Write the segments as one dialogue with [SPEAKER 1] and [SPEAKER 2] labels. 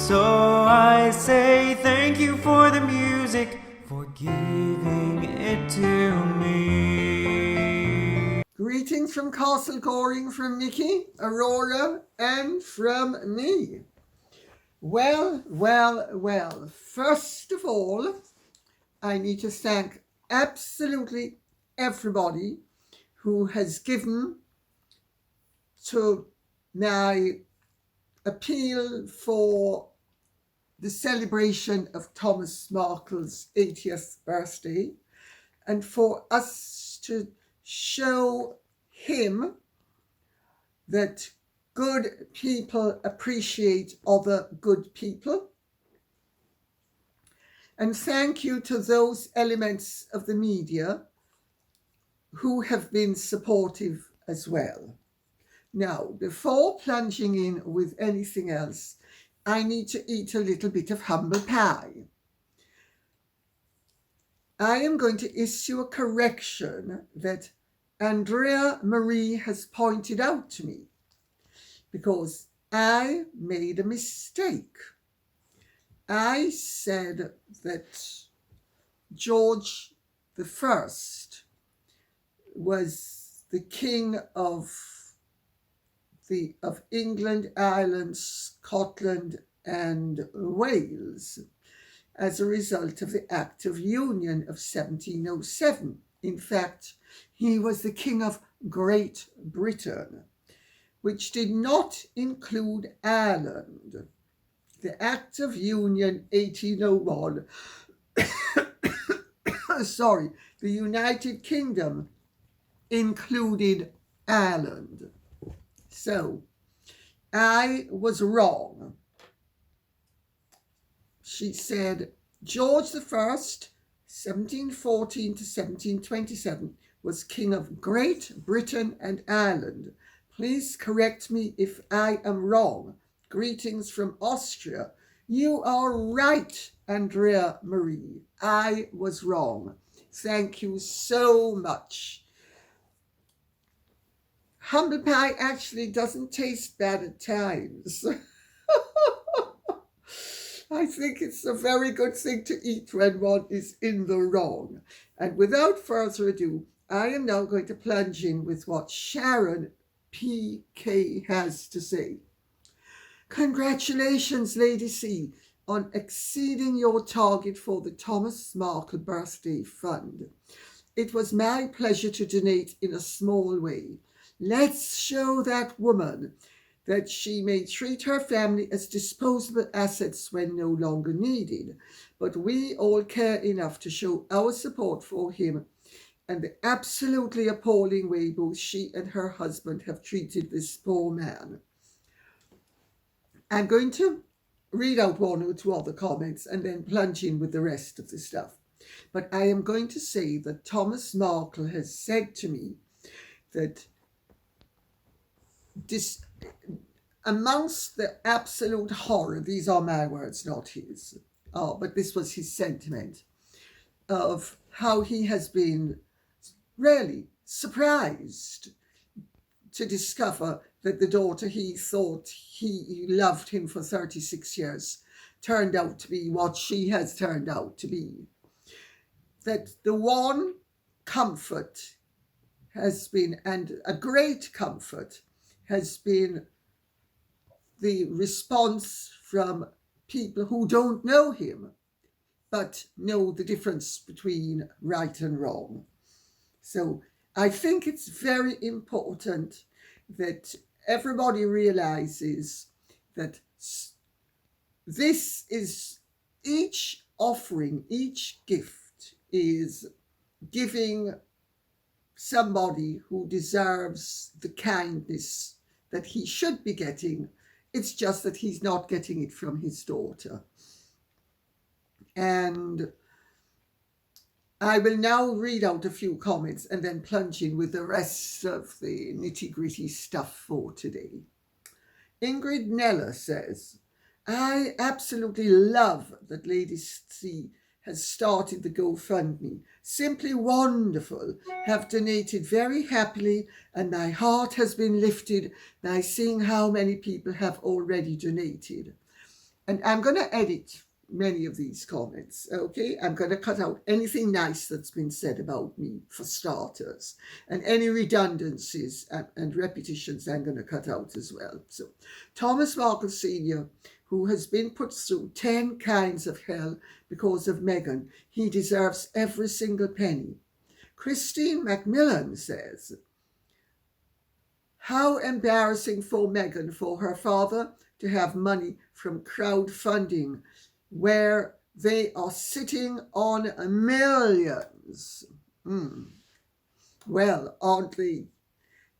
[SPEAKER 1] So I say thank you for the music, for giving it to me.
[SPEAKER 2] Greetings from Castle Goring, from Mickey, Aurora, and from me. Well. First of all, I need to thank absolutely everybody who has given to my appeal for the celebration of Thomas Markle's 80th birthday, and for us to show him that good people appreciate other good people. And thank you to those elements of the media who have been supportive as well. Now, before plunging in with anything else, I need to eat a little bit of humble pie. I am going to issue a correction that Andrea Marie has pointed out to me, because I made a mistake. I said that George I was the king of England, Ireland, Scotland, and Wales as a result of the Act of Union of 1707. In fact, he was the king of Great Britain, which did not include Ireland. The Act of Union 1801, the United Kingdom included Ireland. So, I was wrong. She said George I, 1714 to 1727, was king of Great Britain and Ireland. Please correct me if I am wrong. Greetings from Austria. You are right, Andrea Marie. I was wrong. Thank you so much. Humble pie actually doesn't taste bad at times. I think it's a very good thing to eat when one is in the wrong. And without further ado, I am now going to plunge in with what Sharon P.K. has to say. Congratulations, Lady C, on exceeding your target for the Thomas Markle Birthday Fund. It was my pleasure to donate in a small way. Let's show that woman that she may treat her family as disposable assets when no longer needed. But we all care enough to show our support for him and the absolutely appalling way both she and her husband have treated this poor man. I'm going to read out one or two other comments and then plunge in with the rest of the stuff. But I am going to say that Thomas Markle has said to me that amongst the absolute horror, these are my words, not his, but this was his sentiment, of how he has been really surprised to discover that the daughter he thought he loved him for 36 years turned out to be what she has turned out to be. That the one comfort has been, and a great comfort, has been the response from people who don't know him, but know the difference between right and wrong. So I think it's very important that everybody realizes that this is, each offering, each gift is giving somebody who deserves the kindness that he should be getting. It's just that he's not getting it from his daughter. And I will now read out a few comments and then plunge in with the rest of the nitty-gritty stuff for today. Ingrid Neller says, I absolutely love that Lady C has started the GoFundMe. Simply wonderful. Have donated very happily, and my heart has been lifted by seeing how many people have already donated. and I'm going to edit many of these comments, okay? I'm going to cut out anything nice that's been said about me, for starters, and any redundancies and repetitions I'm going to cut out as well. So, Thomas Markle Sr., who has been put through 10 kinds of hell because of Meghan, he deserves every single penny. Christine Macmillan says, how embarrassing for Meghan for her father to have money from crowdfunding where they are sitting on millions. Well, aren't they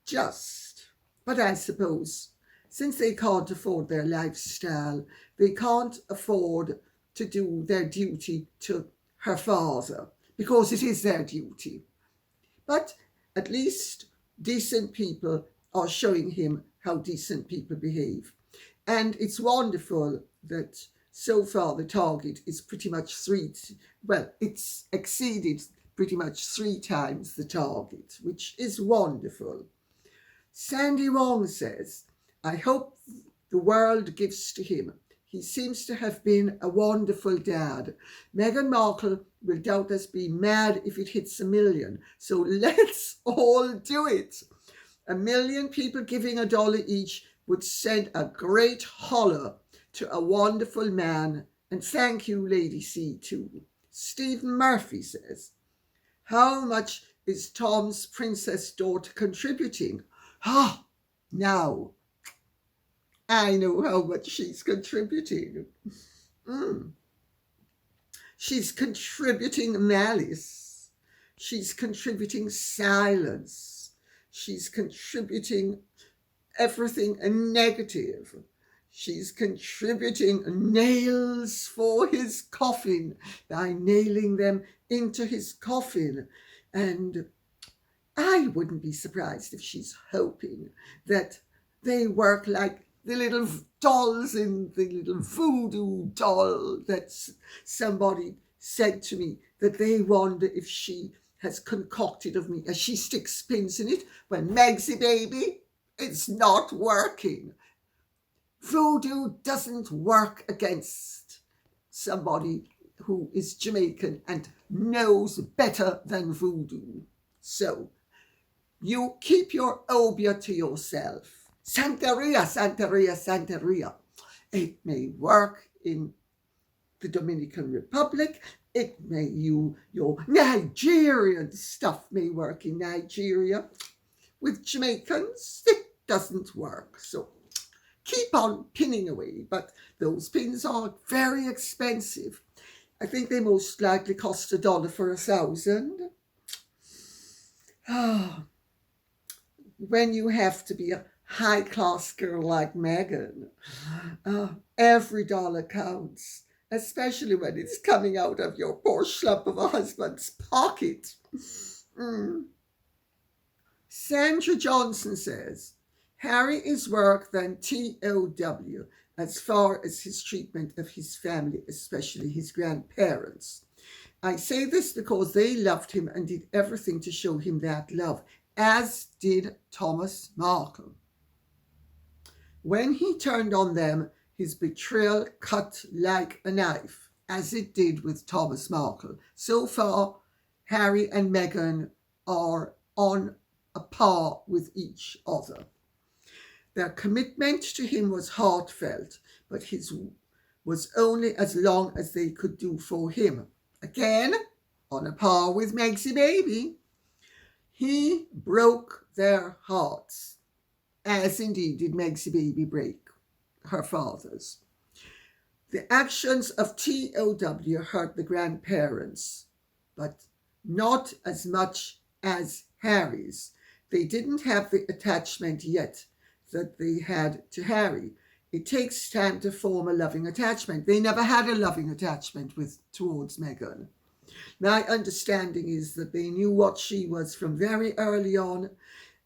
[SPEAKER 2] just? But I suppose since they can't afford their lifestyle, they can't afford to do their duty to her father, because it is their duty. But at least decent people are showing him how decent people behave. And it's wonderful that so far the target is pretty much it's exceeded pretty much 3 times the target, which is wonderful. Sandy Wong says, I hope the world gives to him. He seems to have been a wonderful dad. Meghan Markle will doubtless be mad if it hits 1 million. So let's all do it. 1 million people giving $1 each would send a great holler to a wonderful man. And thank you, Lady C, too. Stephen Murphy says, how much is Tom's princess daughter contributing? Now, I know how much she's contributing. She's contributing malice. She's contributing silence. She's contributing everything negative. She's contributing nails for his coffin by nailing them into his coffin. And I wouldn't be surprised if she's hoping that they work like the little dolls in the little voodoo doll that somebody said to me, that they wonder if she has concocted of me as she sticks pins in it. When Megsy baby, it's not working. Voodoo doesn't work against somebody who is Jamaican and knows better than voodoo. So you keep your obia to yourself. Santeria, Santeria, Santeria. It may work in the Dominican Republic. It may, your Nigerian stuff may work in Nigeria. With Jamaicans, it doesn't work. So keep on pinning away, but those pins are very expensive. I think they most likely cost $1 for 1,000. When you have to be a high-class girl like Meghan, every dollar counts, especially when it's coming out of your poor schlump of a husband's pocket. Sandra Johnson says, Harry is worse than TOW as far as his treatment of his family, especially his grandparents. I say this because they loved him and did everything to show him that love, as did Thomas Markle. When he turned on them, his betrayal cut like a knife, as it did with Thomas Markle. So far, Harry and Meghan are on a par with each other. Their commitment to him was heartfelt, but his was only as long as they could do for him. Again, on a par with Megsy baby. He broke their hearts, as indeed did Megsy baby break her father's. The actions of TOW hurt the grandparents, but not as much as Harry's. They didn't have the attachment yet that they had to Harry. It takes time to form a loving attachment. They never had a loving attachment towards Meghan. My understanding is that they knew what she was from very early on,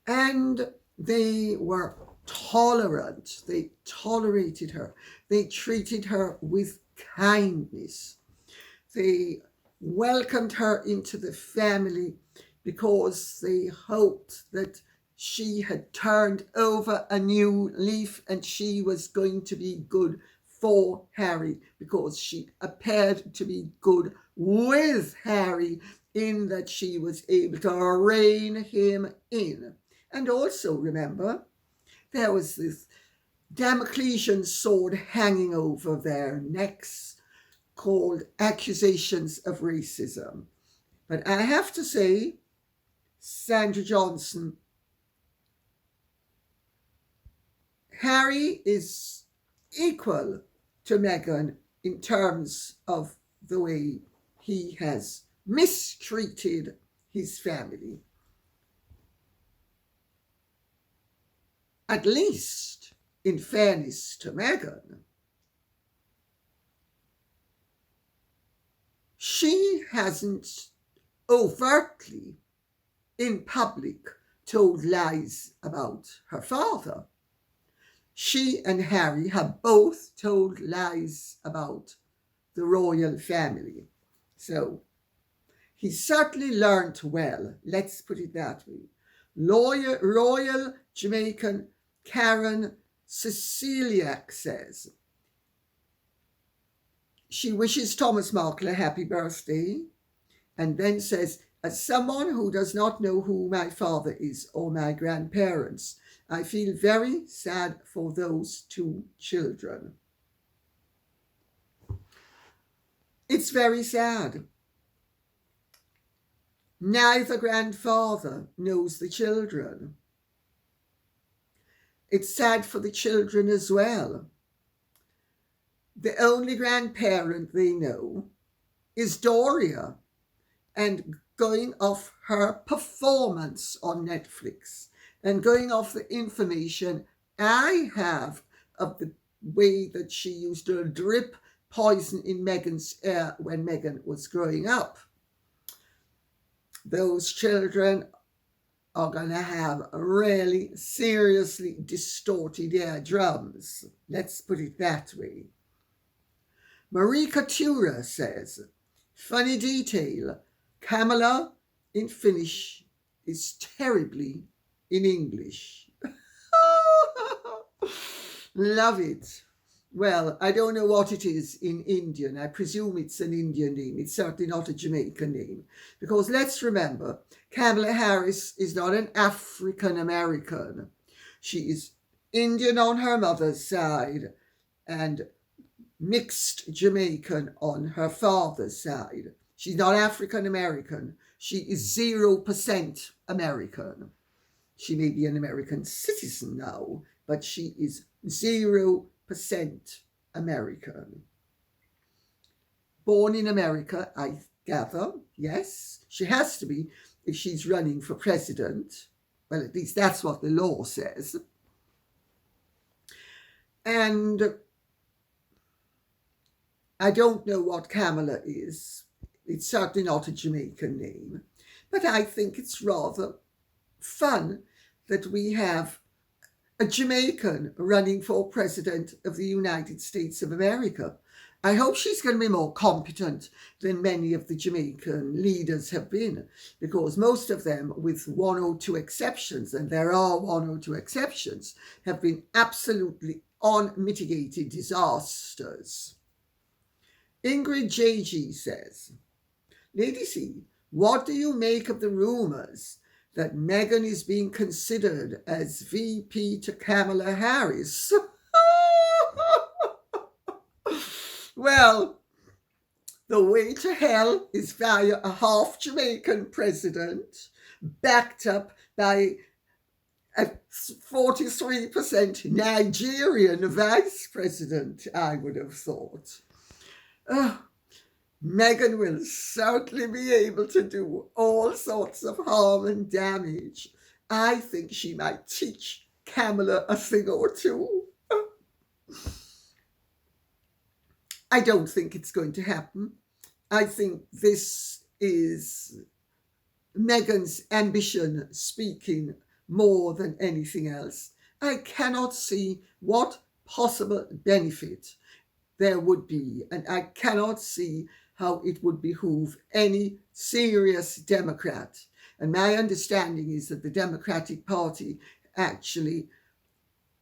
[SPEAKER 2] and they were tolerant. They tolerated her. They treated her with kindness. They welcomed her into the family because they hoped that she had turned over a new leaf and she was going to be good for Harry because she appeared to be good with Harry in that she was able to rein him in. And also remember, there was this Damoclesian sword hanging over their necks called accusations of racism. But I have to say, Sandra Johnson, Harry is equal to Meghan in terms of the way he has mistreated his family. At least, in fairness to Meghan, she hasn't overtly, in public, told lies about her father. She and Harry have both told lies about the royal family. So he certainly learnt well, let's put it that way. Royal Jamaican Karen Ceciliac says, she wishes Thomas Markle a happy birthday and then says, as someone who does not know who my father is or my grandparents, I feel very sad for those two children. It's very sad. Neither grandfather knows the children. It's sad for the children as well. The only grandparent they know is Doria, and going off her performance on Netflix and going off the information I have of the way that she used to drip poison in Meghan's ear when Meghan was growing up. Those children are going to have really seriously distorted eardrums. Let's put it that way. Marika Tura says, funny detail, Kamala in Finnish is terribly in English. Love it. Well, I don't know what it is in Indian. I presume it's an Indian name. It's certainly not a Jamaican name. Because let's remember, Kamala Harris is not an African American. She is Indian on her mother's side and mixed Jamaican on her father's side. She's not African American. She is 0% American. She may be an American citizen now, but she is 0% American. Born in America, I gather, yes. She has to be if she's running for president. Well, at least that's what the law says. And I don't know what Kamala is. It's certainly not a Jamaican name. But I think it's rather fun that we have a Jamaican running for president of the United States of America. I hope she's going to be more competent than many of the Jamaican leaders have been, because most of them, with one or two exceptions, and there are one or two exceptions, have been absolutely unmitigated disasters. Ingrid JG says, Lady C, what do you make of the rumours that Meghan is being considered as VP to Kamala Harris? Well, the way to hell is via a half Jamaican president backed up by a 43% Nigerian vice president, I would have thought. Meghan will certainly be able to do all sorts of harm and damage. I think she might teach Kamala a thing or two. I don't think it's going to happen. I think this is Meghan's ambition speaking more than anything else. I cannot see what possible benefit there would be, and I cannot see how it would behoove any serious Democrat. And my understanding is that the Democratic Party actually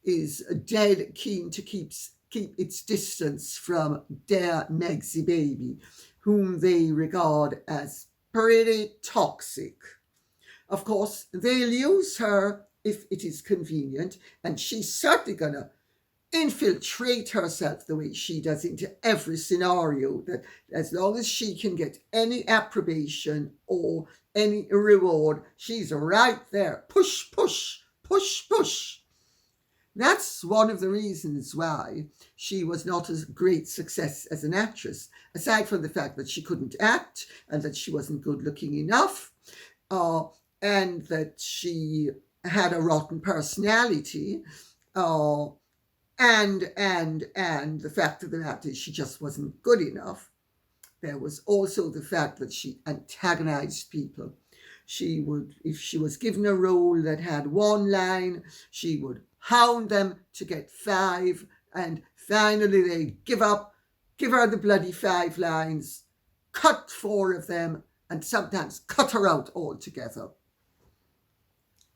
[SPEAKER 2] is dead keen to keep keep its distance from their Megsy baby, whom they regard as pretty toxic. Of course, they'll use her if it is convenient, and she's certainly going to infiltrate herself the way she does into every scenario, that as long as she can get any approbation or any reward, she's right there. Push, push, push, push. That's one of the reasons why she was not a great success as an actress, aside from the fact that she couldn't act and that she wasn't good looking enough, and that she had a rotten personality, and the fact of the matter is she just wasn't good enough. There was also the fact that she antagonized people. She would, if she was given a role that had one line, she would hound them to get 5, and finally they give up, give her the bloody 5 lines, cut 4 of them, and sometimes cut her out altogether.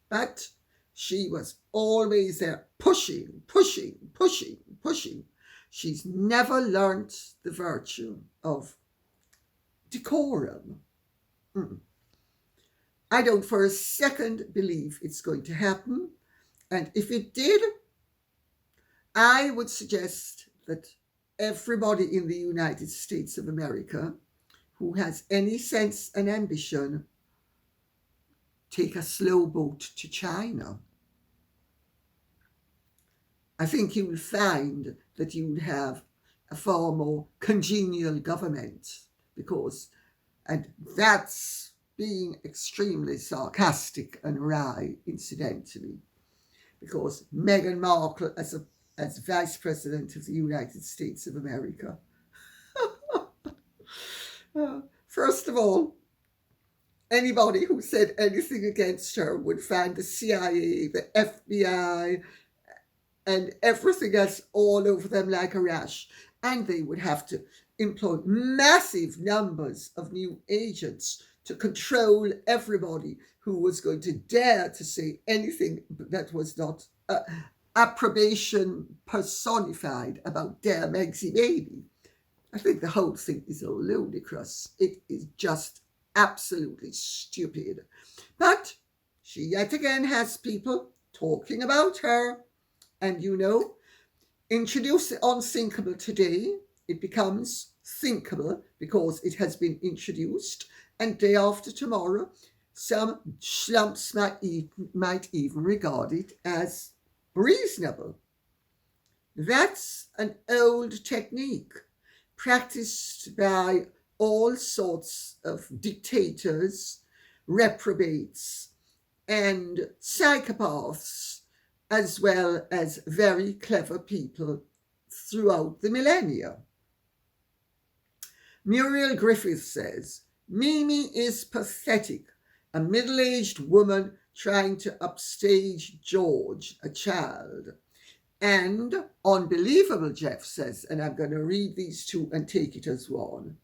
[SPEAKER 2] But she was always there, pushing, pushing, pushing, pushing. She's never learnt the virtue of decorum. I don't for a second believe it's going to happen. And if it did, I would suggest that everybody in the United States of America who has any sense and ambition take a slow boat to China. I think you will find that you would have a far more congenial government, because, and that's being extremely sarcastic and wry, incidentally, because Meghan Markle as Vice President of the United States of America. First of all, anybody who said anything against her would find the CIA, the FBI, and everything else all over them like a rash. And they would have to employ massive numbers of new agents to control everybody who was going to dare to say anything that was not approbation personified about their Megsy baby. I think the whole thing is ludicrous. It is just absolutely stupid. But she yet again has people talking about her. And introduce the unthinkable today, it becomes thinkable because it has been introduced. And day after tomorrow, some schlumps might even regard it as reasonable. That's an old technique practiced by all sorts of dictators, reprobates, and psychopaths, as well as very clever people throughout the millennia. Muriel Griffith says, Mimi is pathetic, a middle-aged woman trying to upstage George, a child. And unbelievable, Jeff says, and I'm going to read these two and take it as one.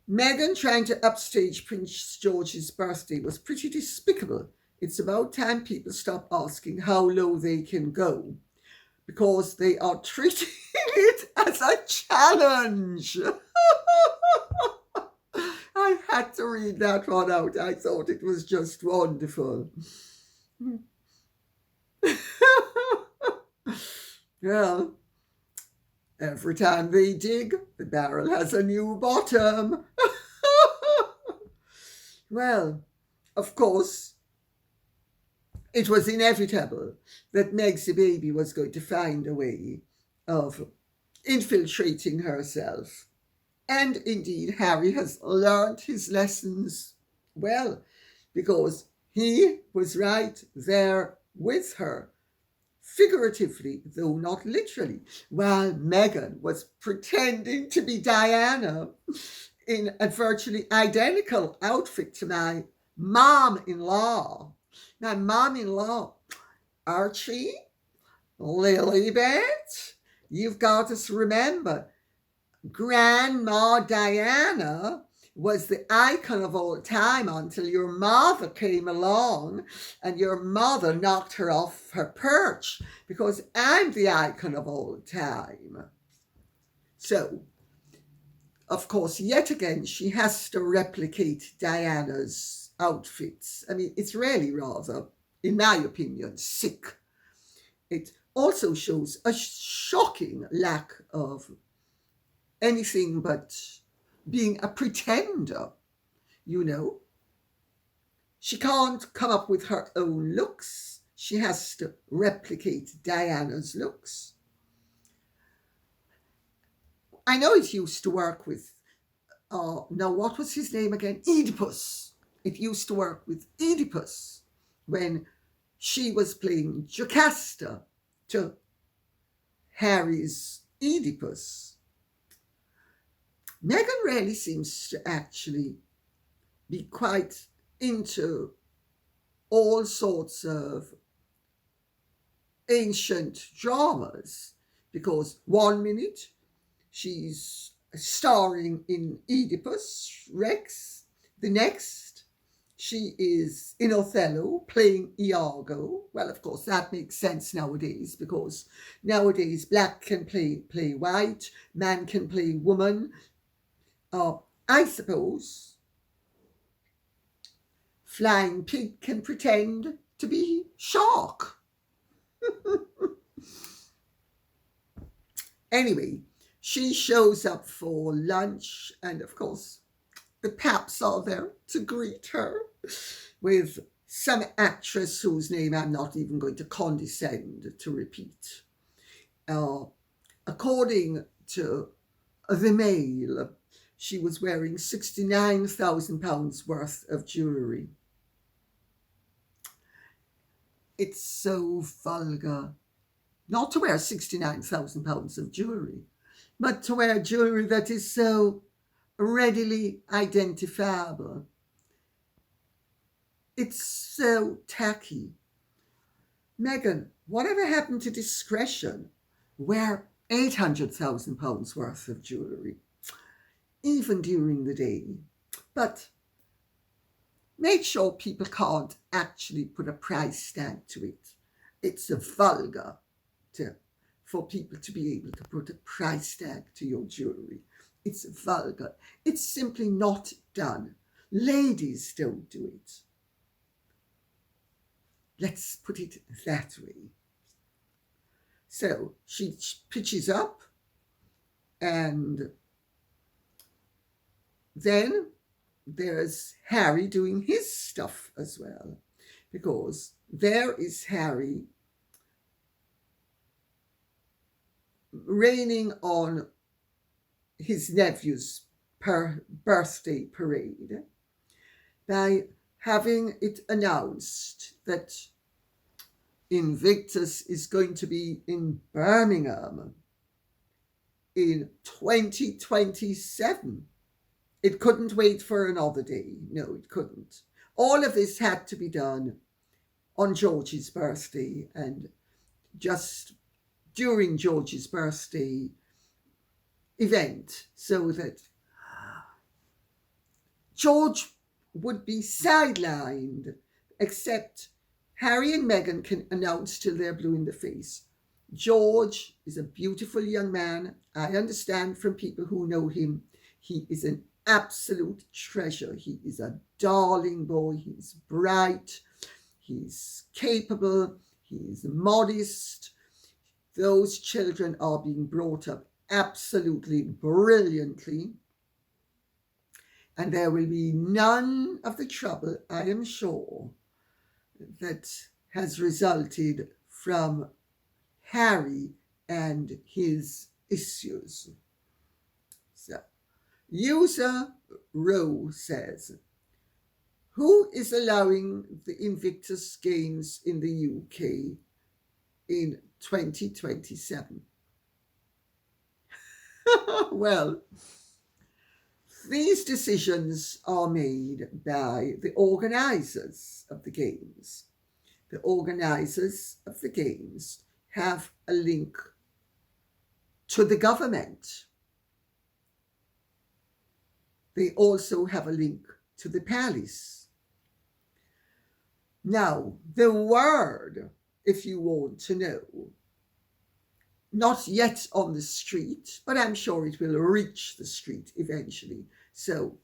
[SPEAKER 2] Meghan trying to upstage Prince George's birthday was pretty despicable. It's about time people stop asking how low they can go, because they are treating it as a challenge. I had to read that one out. I thought it was just wonderful. Well, every time they dig, the barrel has a new bottom. Well, of course, it was inevitable that Megsy baby was going to find a way of infiltrating herself. And indeed, Harry has learned his lessons well, because he was right there with her, figuratively, though not literally, while Meghan was pretending to be Diana in a virtually identical outfit to my mom-in-law. My mom-in-law, Archie, Lilibet, you've got to remember, Grandma Diana was the icon of all time until your mother came along and your mother knocked her off her perch, because I'm the icon of all time. So, of course, yet again, she has to replicate Diana's outfits. I mean, it's really rather, in my opinion, sick. It also shows a shocking lack of anything but being a pretender, you know. She can't come up with her own looks. She has to replicate Diana's looks. I know it used to work with, now what was his name again? Oedipus. It used to work with Oedipus when she was playing Jocasta to Harry's Oedipus. Meghan really seems to actually be quite into all sorts of ancient dramas, because one minute she's starring in Oedipus Rex, the next she is in Othello playing Iago. Well, of course, that makes sense nowadays, because nowadays black can play white, man can play woman. I suppose Flying Pig can pretend to be Shark. Anyway, she shows up for lunch, and of course, the Paps are there to greet her with some actress whose name I'm not even going to condescend to repeat. According to the Mail, she was wearing £69,000 worth of jewellery. It's so vulgar not to wear £69,000 of jewellery, but to wear jewellery that is so readily identifiable. It's so tacky. Meghan, whatever happened to discretion? Wear £800,000 worth of jewellery, even during the day. But make sure people can't actually put a price tag to it. It's vulgar for people to be able to put a price tag to your jewellery. It's vulgar. It's simply not done. Ladies don't do it. Let's put it that way. So she pitches up, and then there's Harry doing his stuff as well, because there is Harry raining on his nephew's birthday parade by having it announced that Invictus is going to be in Birmingham in 2027. It couldn't wait for another day. No, it couldn't. All of this had to be done on George's birthday, and just during George's birthday event, so that George would be sidelined, except Harry and Meghan can announce till they're blue in the face. George is a beautiful young man. I understand from people who know him, he is an absolute treasure. He is a darling boy. He's bright. He's capable. He's modest. Those children are being brought up absolutely brilliantly. And there will be none of the trouble, I am sure, that has resulted from Harry and his issues. So, user Rowe says, who is allowing the Invictus Games in the UK in 2027? Well, these decisions are made by the organisers of the Games. The organisers of the Games have a link to the government. they also have a link to the palace. Now, the word, if you want to know, not yet on the street, but I'm sure it will reach the street eventually. So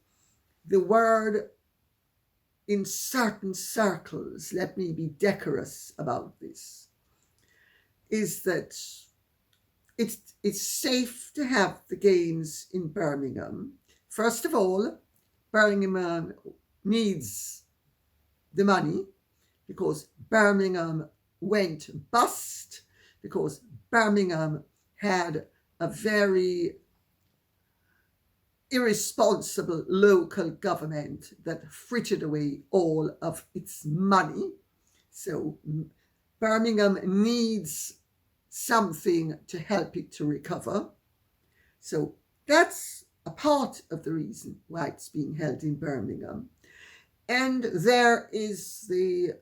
[SPEAKER 2] the word in certain circles, let me be decorous about this, is that it's safe to have the games in Birmingham. First of all, Birmingham needs the money because Birmingham went bust, because Birmingham had a very irresponsible local government that frittered away all of its money. So Birmingham needs something to help it to recover. So that's a part of the reason why it's being held in Birmingham. And there is the,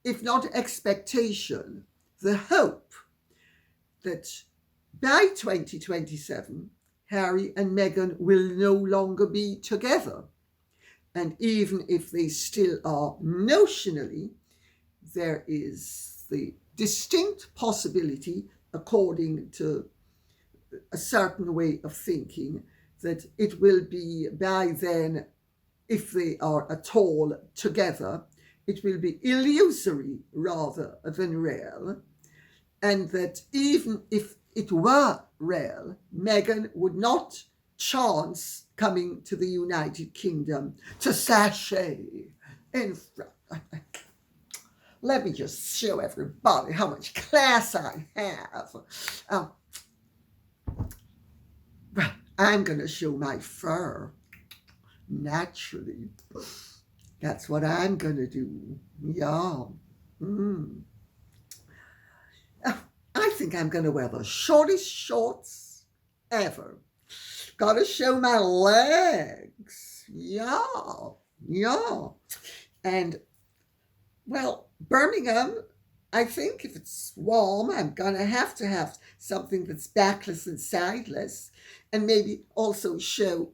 [SPEAKER 2] if not expectation, the hope that by 2027, Harry and Meghan will no longer be together. And even if they still are notionally, there is the distinct possibility, according to a certain way of thinking, that it will be by then, if they are at all together, it will be illusory rather than real. And that even if it were real, Meghan would not chance coming to the United Kingdom to sashay in front. Let me just show everybody how much class I have. Well, I'm going to show my fur. Naturally. That's what I'm going to do. Yeah. I think I'm going to wear the shortest shorts ever. Gotta show my legs. Yeah. And, well, Birmingham, I think if it's warm, I'm going to have something that's backless and sideless, and maybe also show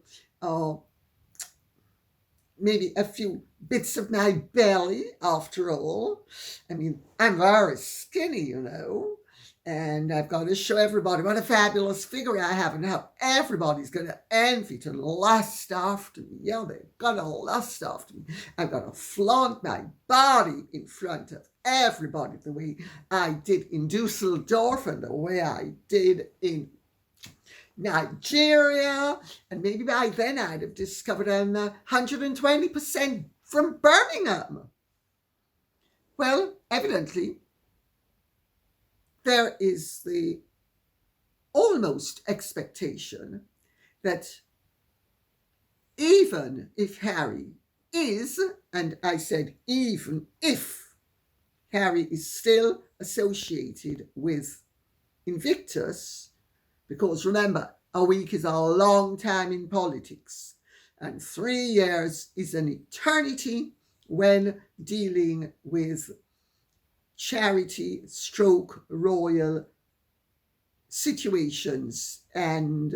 [SPEAKER 2] maybe a few bits of my belly, after all. I mean, I'm very skinny, you know, and I've got to show everybody what a fabulous figure I have and how everybody's going to envy to lust after me. Yeah, they're going to lust after me. I've got to flaunt my body in front of everybody the way I did in Dusseldorf and the way I did in Nigeria, and maybe by then I'd have discovered I'm 120% from Birmingham. Well, evidently, there is the almost expectation that even if Harry is, and I said even if Harry is still associated with Invictus, because remember, a week is a long time in politics, and 3 years is an eternity when dealing with charity / royal situations and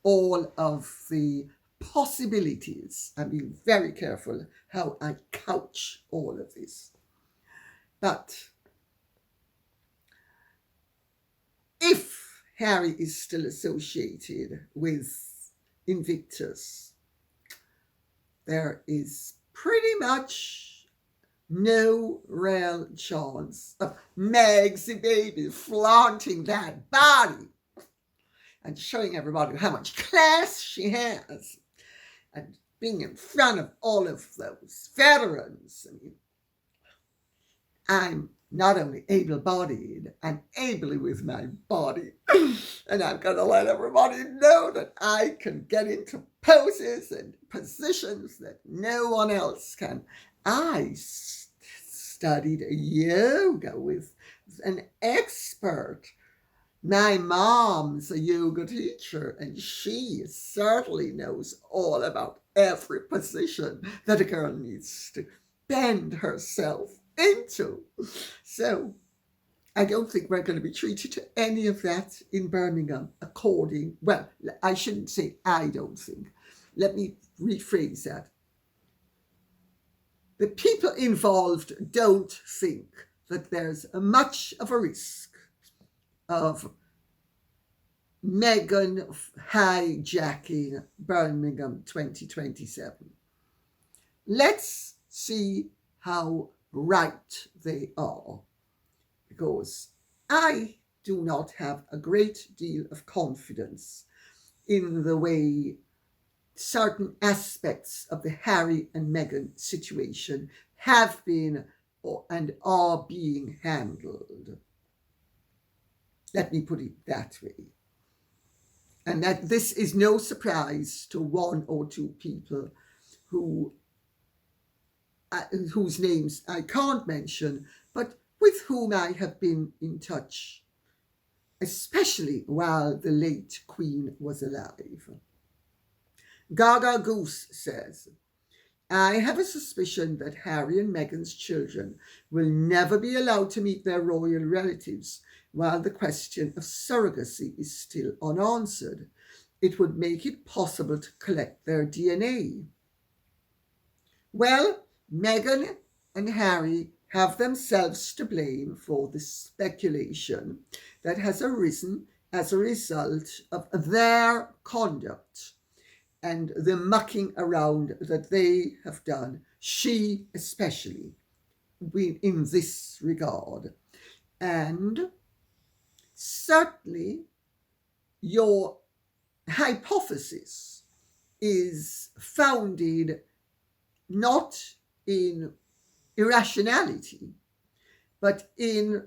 [SPEAKER 2] all of the possibilities. I'm being very careful how I couch all of this. But if Harry is still associated with Invictus, there is pretty much no real chance of Megsy baby flaunting that body and showing everybody how much class she has and being in front of all of those veterans. I mean, I'm not only able-bodied, I'm ably with my body. And I'm going to let everybody know that I can get into poses and positions that no one else can. I studied yoga with an expert. My mom's a yoga teacher, and she certainly knows all about every position that a girl needs to bend herself into. So I don't think we're going to be treated to any of that in Birmingham well, I shouldn't say I don't think. let me rephrase that. The people involved don't think that there's much of a risk of Meghan hijacking Birmingham 2027. Let's see how right they are, because I do not have a great deal of confidence in the way certain aspects of the Harry and Meghan situation have been and are being handled. Let me put it that way. And that this is no surprise to one or two people whose names I can't mention, but with whom I have been in touch, especially while the late Queen was alive. Gaga Goose says, I have a suspicion that Harry and Meghan's children will never be allowed to meet their royal relatives while the question of surrogacy is still unanswered. It would make it possible to collect their DNA. Well, Meghan and Harry have themselves to blame for the speculation that has arisen as a result of their conduct and the mucking around that they have done, she especially, in this regard. And certainly your hypothesis is founded not in irrationality, but in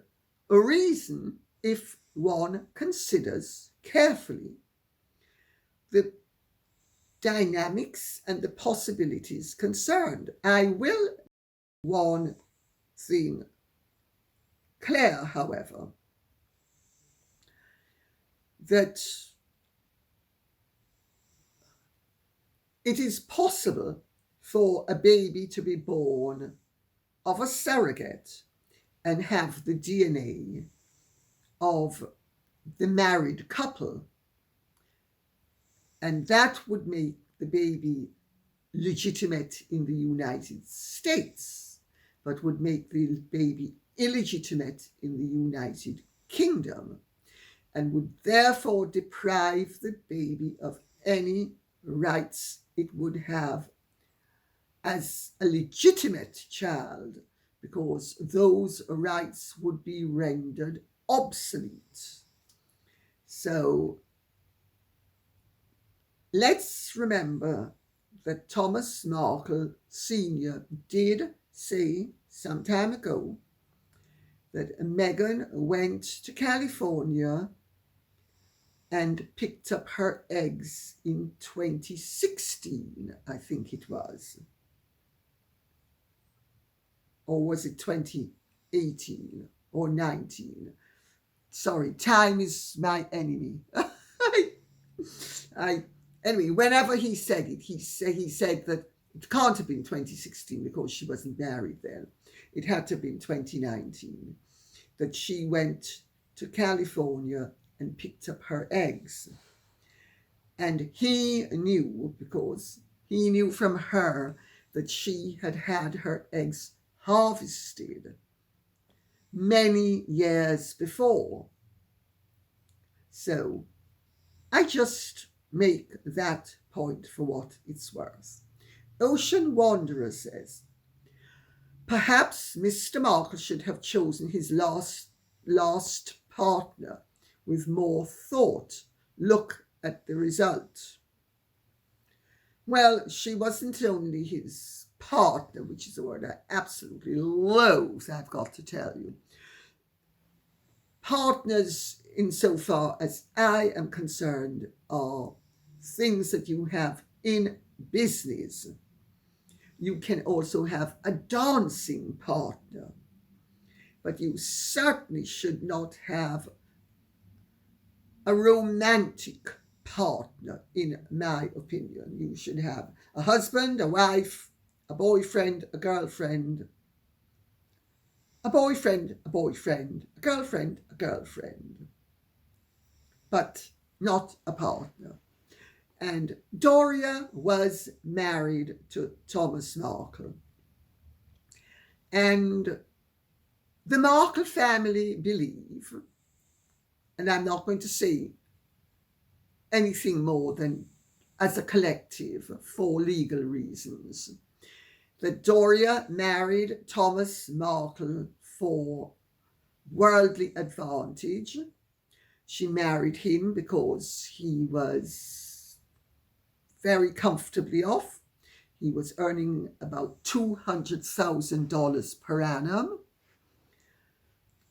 [SPEAKER 2] a reason if one considers carefully the dynamics and the possibilities concerned. I will one thing clear, however, that it is possible for a baby to be born of a surrogate and have the DNA of the married couple, and that would make the baby legitimate in the United States, but would make the baby illegitimate in the United Kingdom, and would therefore deprive the baby of any rights it would have as a legitimate child, because those rights would be rendered obsolete. So let's remember that Thomas Markle Sr. did say some time ago that Meghan went to California and picked up her eggs in 2016, I think it was. Or was it 2018 or 19? Sorry, time is my enemy. Anyway, whenever he said it, he said that it can't have been 2016 because she wasn't married then. It had to have been 2019 that she went to California and picked up her eggs. And he knew, because he knew from her that she had had her eggs harvested many years before. So I just make that point for what it's worth. Ocean Wanderer says, perhaps Mr. Markle should have chosen his last partner with more thought. Look at the result. Well, she wasn't only his partner, which is a word I absolutely loathe, I've got to tell you. Partners, insofar as I am concerned, are things that you have in business. You can also have a dancing partner, but you certainly should not have a romantic partner, in my opinion. You should have a husband, a wife, a boyfriend, a girlfriend, a boyfriend, a boyfriend, a girlfriend, but not a partner. And Doria was married to Thomas Markle. And the Markle family believe, and I'm not going to say anything more than as a collective for legal reasons, that Doria married Thomas Markle for worldly advantage. She married him because he was very comfortably off. He was earning about $200,000 per annum.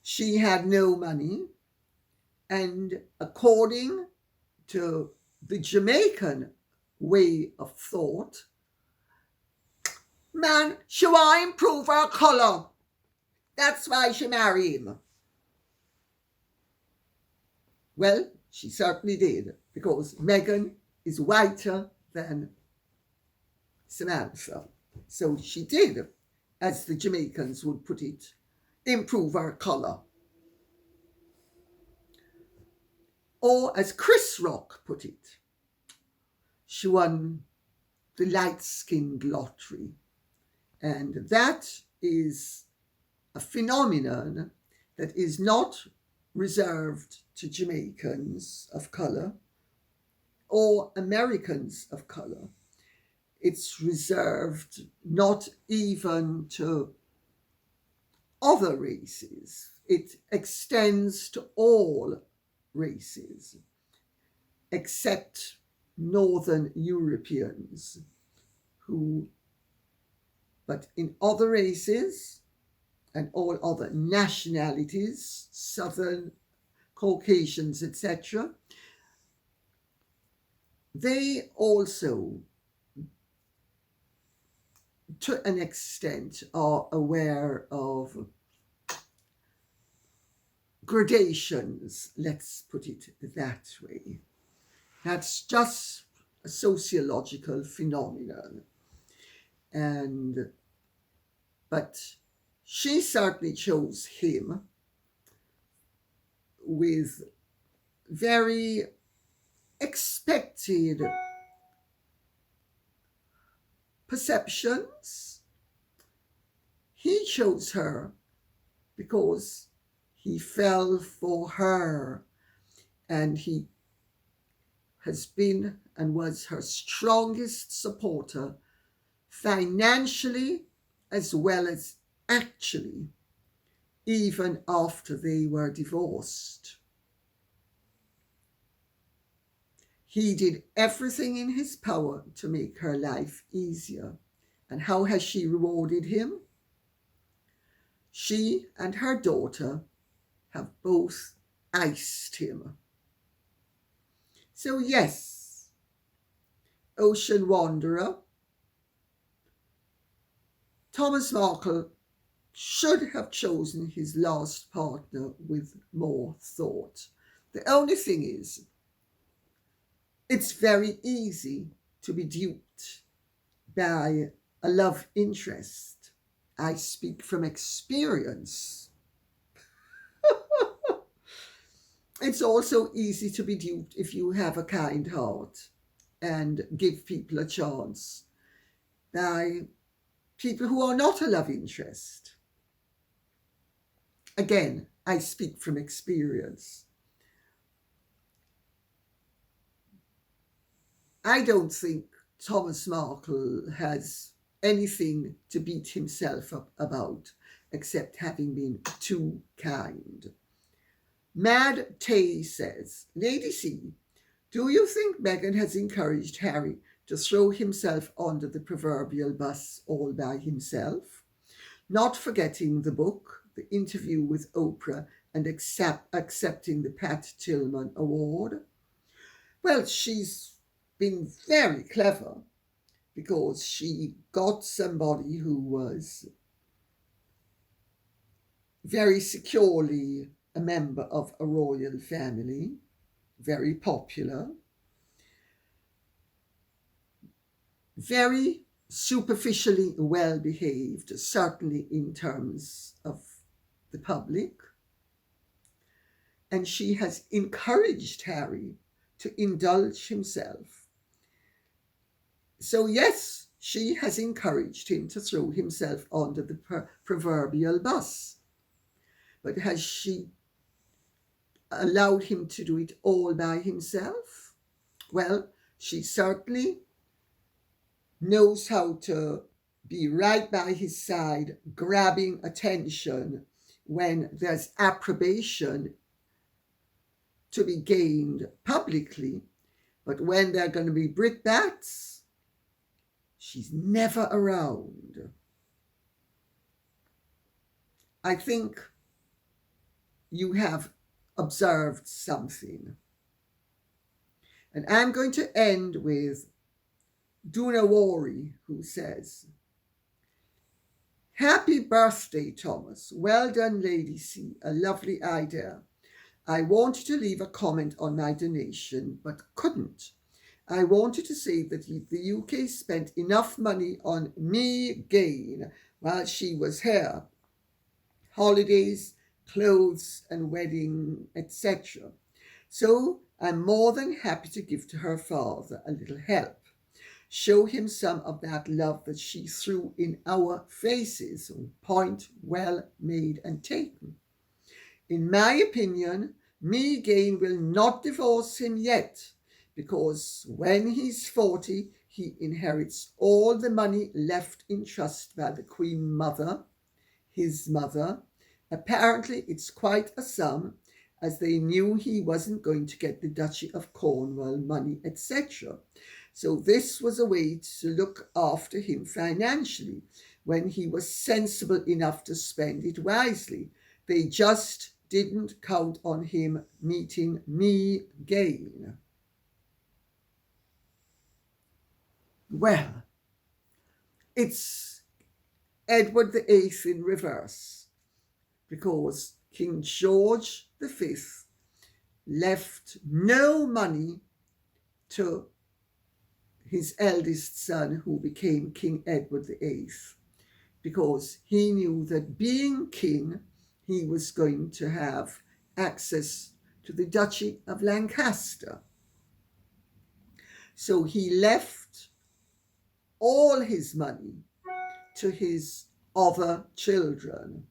[SPEAKER 2] She had no money. And according to the Jamaican way of thought, man, she want to improve her colour. That's why she married him. Well, she certainly did, because Meghan is whiter than Samantha. So she did, as the Jamaicans would put it, improve her colour. Or as Chris Rock put it, she won the light-skinned lottery. And that is a phenomenon that is not reserved to Jamaicans of colour or Americans of colour. It's reserved not even to other races. It extends to all races, except Northern Europeans, but in other races and all other nationalities, Southern, Caucasians, etc., they also, to an extent, are aware of gradations, let's put it that way. That's just a sociological phenomenon. But she certainly chose him with very expected perceptions. He chose her because he fell for her, and he has been and was her strongest supporter, financially as well as actually, even after they were divorced. He did everything in his power to make her life easier. And how has she rewarded him? She and her daughter have both iced him. So yes, Ocean Wanderer, Thomas Markle should have chosen his last partner with more thought. The only thing is, it's very easy to be duped by a love interest. I speak from experience. It's also easy to be duped if you have a kind heart and give people a chance by people who are not a love interest. Again, I speak from experience. I don't think Thomas Markle has anything to beat himself up about except having been too kind. Mad Tay says, Lady C, do you think Meghan has encouraged Harry to throw himself under the proverbial bus all by himself, not forgetting the book, the interview with Oprah, and accepting the Pat Tillman Award? Well, she's been very clever because she got somebody who was very securely a member of a royal family, very popular, very superficially well behaved, certainly in terms of the public. And she has encouraged Harry to indulge himself So, yes, she has encouraged him to throw himself under the proverbial bus. But has she allowed him to do it all by himself? Well, she certainly knows how to be right by his side, grabbing attention when there's approbation to be gained publicly. But when there are going to be brickbats, she's never around. I think you have observed something. And I'm going to end with Doria, who says, "Happy birthday, Thomas. Well done, Lady C. A lovely idea. I wanted to leave a comment on my donation, but couldn't. I wanted to say that the UK spent enough money on Meghan while she was here. Holidays, clothes and wedding, etc. So I'm more than happy to give to her father a little help. Show him some of that love that she threw in our faces." Point well made and taken. "In my opinion, Meghan will not divorce him yet, because when he's 40, he inherits all the money left in trust by the Queen Mother, his mother. Apparently it's quite a sum, as they knew he wasn't going to get the Duchy of Cornwall money, etc. So this was a way to look after him financially when he was sensible enough to spend it wisely. They just didn't count on him meeting Meghan." Well, it's Edward VIII in reverse, because King George V left no money to his eldest son, who became King Edward VIII, because he knew that being king, he was going to have access to the Duchy of Lancaster. So he left all his money to his other children.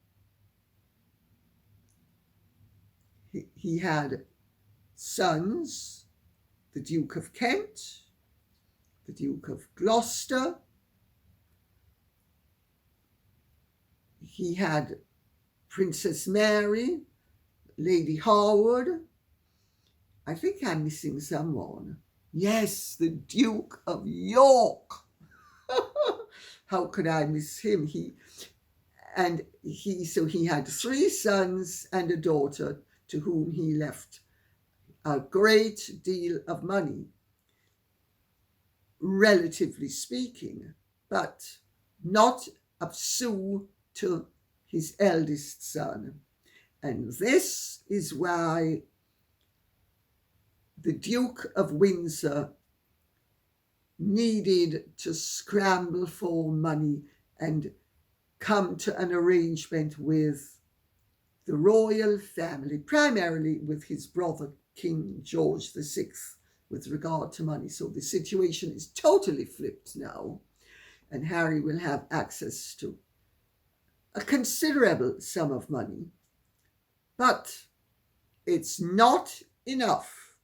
[SPEAKER 2] He had sons, the Duke of Kent, the Duke of Gloucester. He had Princess Mary, Lady Howard. I think I'm missing someone. Yes, the Duke of York. How could I miss him? He had 3 sons and a daughter to whom he left a great deal of money, relatively speaking, but not a sou to his eldest son. And this is why the Duke of Windsor needed to scramble for money and come to an arrangement with the royal family, primarily with his brother King George VI, with regard to money. So the situation is totally flipped now, and Harry will have access to a considerable sum of money. But it's not enough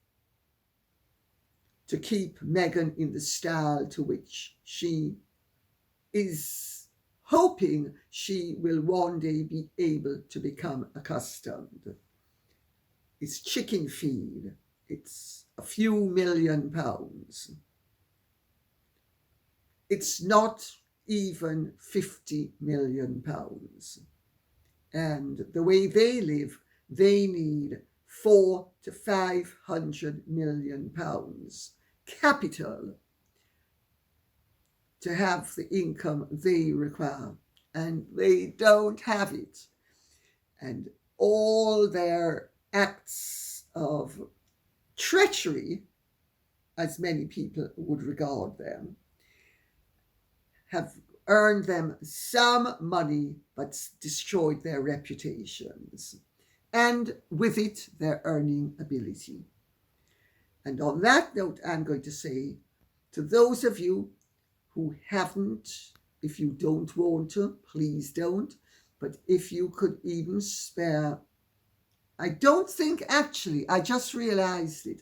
[SPEAKER 2] to keep Meghan in the style to which she is hoping she will one day be able to become accustomed. It's chicken feed. It's a few £1,000,000. It's not even £50 million. And the way they live, they need £400 to £500 million capital to have the income they require, and they don't have it. And all their acts of treachery, as many people would regard them, have earned them some money but destroyed their reputations, and with it their earning ability. And on that note, I'm going to say to those of you who haven't, if you don't want to, please don't. But if you could even spare, I don't think actually, I just realized it.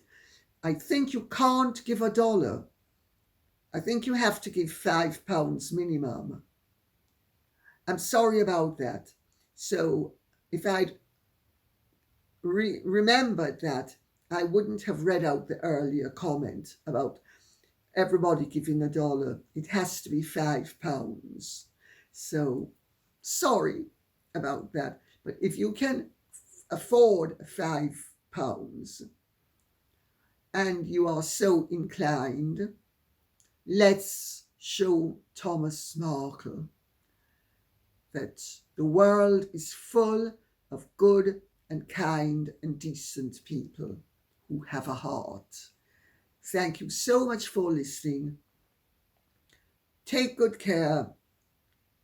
[SPEAKER 2] I think you can't give $1. I think you have to give £5 minimum. I'm sorry about that. So if I'd remembered that, I wouldn't have read out the earlier comment about everybody giving $1. It has to be £5. So sorry about that. But if you can afford £5 and you are so inclined, let's show Thomas Markle that the world is full of good and kind and decent people who have a heart. Thank you so much for listening. Take good care.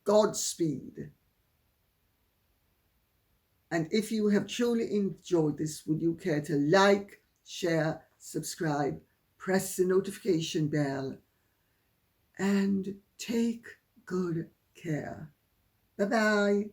[SPEAKER 2] Godspeed. And if you have truly enjoyed this, would you care to like, share, subscribe, press the notification bell, and take good care. Bye-bye.